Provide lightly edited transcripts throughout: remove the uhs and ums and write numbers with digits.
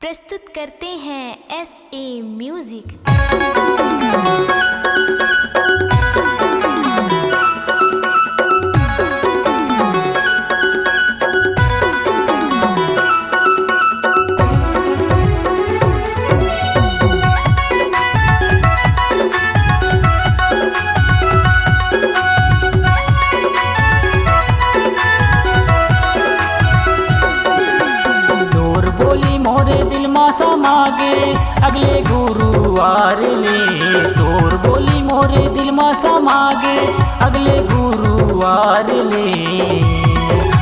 प्रस्तुत करते हैं SA म्यूजिक। मोरे दिल मा समागे अगले गुरुवार ले, तोर बोली मोरे दिल मा समागे अगले गुरुवार ले।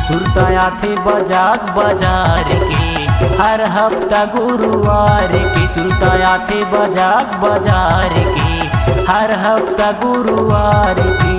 सुरताया थे बजाक बाजार के हर हफ्ता गुरुवार के, सुरताया थे बजाक बाजार के हर हफ्ता गुरुवार के।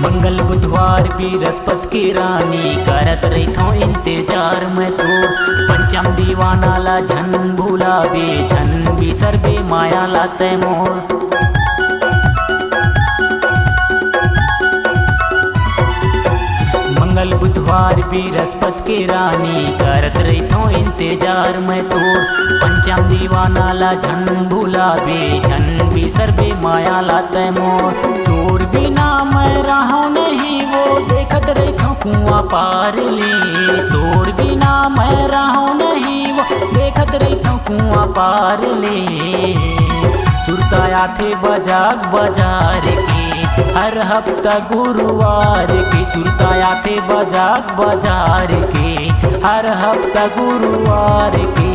मंगल बुधवार बृहस्पति की रानी करत रही थो इंतजार में तो। पंचम दीवाना ला झन भुलावे झन बिसरबे माया ला तै मोर। मंगल बुधवार बृहस्पति की रानी करत रही थो इंतजार में तो। पंचम दीवाना ला झन भुलावे झन बिसरबे माया ला तै मोर। तोर बिना मैं रहा नहीं वो देखत रही थो कुआं पार ले, तोर बिना मैं रहा नहीं वो देखत रही थो कुआं पार ले। सुरताया थे बजाक बाजार के हर हफ्ता गुरुवार के, सुरताया थे बजाक बाजार के हर हफ्ता गुरुवार के।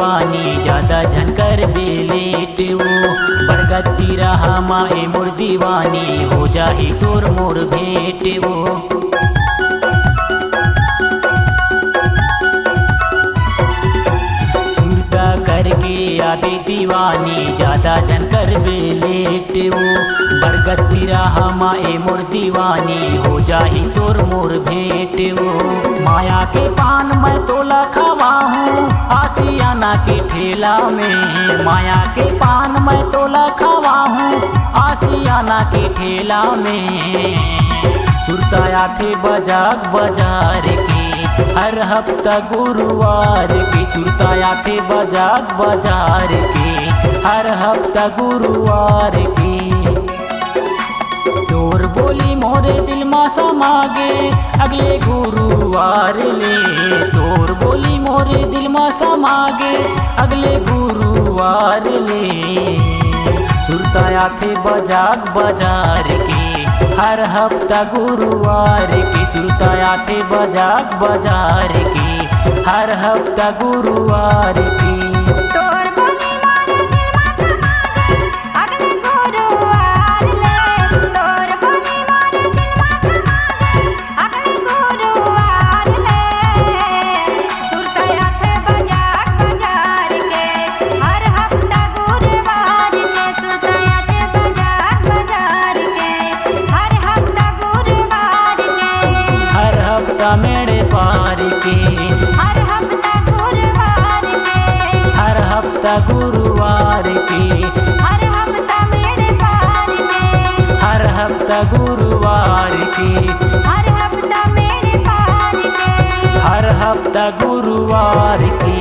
दीवानी ज्यादा झनकर बेलेट वो बरगति रहा माए मोर दीवानी हो जाही तोर मोर भेंट वो सुरता करके आबे दीवानी ज्यादा झनकर बेलेट वो बरगति रहा माए मोर दीवानी हो जाही तोर मोर भेंट वो माया के पान मैं तोला खावा हूँ आसियाना के ठेला में माया के पान मैं तोला खावा हूँ आसियाना के ठेला में सुरताया थे बजाक बाजार के हर हफ्ता गुरुवार के सुरताया थे बजाक बाजार के हर हफ्ता गुरुवार के तोर बोली मोरे दिल मा समागे अगले गुरुवार ले तोर बोली मोरे दिल मा समागे अगले गुरुवार ले सुरताया थे बजाक बाजार के हर हफ्ता गुरुवार के सुरताया थे बजाक बाजार के हर हफ्ता गुरुवार के तोर बोली मोरे दिल मा समागे अगले गुरुवार ले तोर बोली मोरे दिल मा समागे अगले गुरुवार ले सुरताया थे बजाक बाजार के हर हफ्ता गुरुवार के सुरताया थे बजाक बाजार के हर हफ्ता गुरुवार के हर हफ्ता मेरे पार के हर हफ्ता गुरुवार के हर हफ्ता गुरुवार के हर हफ्ता मेरे पार के हर हफ्ता गुरुवार के हर हफ्ता मेरे पार के हर हफ्ता गुरुवार के